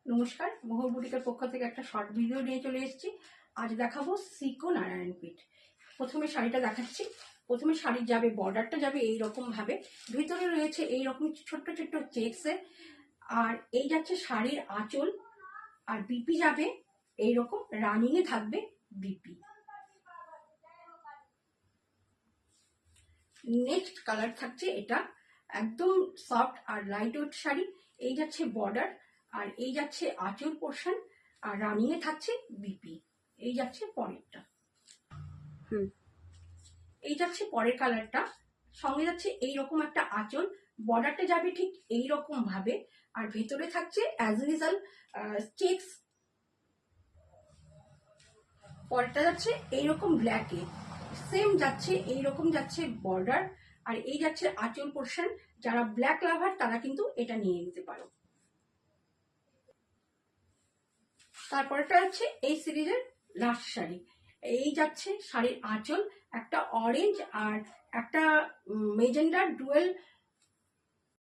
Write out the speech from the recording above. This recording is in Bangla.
নমস্কার, মোহর বুটিকের পক্ষ থেকে একটা শর্ট ভিডিও নিয়ে চলে এসেছি। আজ দেখাবো সিকো নারায়ণপীঠ। প্রথমে শাড়িটা দেখাচ্ছি। প্রথমে শাড়ির যাবে বর্ডারটা যাবে এইরকম ভাবে, ভিতরে রয়েছে এইরকম ছোট্ট ছোট্ট চেক্সে, আর এই যাচ্ছে শাড়ির আঁচল, আর বিপি যাবে এইরকম রানিংয়ে থাকবে বিপি। নেক্সট কালার থাকছে এটা, একদম সফট আর লাইট ওয়েট শাড়ি। এই যাচ্ছে বর্ডার, আর এই যাচ্ছে আঁচল পোর্শন, আর রানিংয়ে থাকছে বিপি। এই যাচ্ছে পরেরটা। এই যাচ্ছে পরের কালারটা, সঙ্গে যাচ্ছে এইরকম একটা আঁচল, বর্ডারটা যাবে ঠিক এইরকম ভাবে, আর ভেতরে থাকছে অ্যাজ ইউজুয়াল চেক্স। পরেরটা যাচ্ছে এইরকম ব্ল্যাকে, সেম যাচ্ছে এইরকম যাচ্ছে বর্ডার, আর এই যাচ্ছে আঁচল পোর্শন। যারা ব্ল্যাক লাভার তারা কিন্তু এটা নিয়ে নিতে পারো। তারপরেটা হচ্ছে এই সিরিজের লাস্ট শাড়ি। এই যাচ্ছে শাড়ির আঁচল, একটা অরেঞ্জ আর একটা মেজেন্ডার ডুয়েল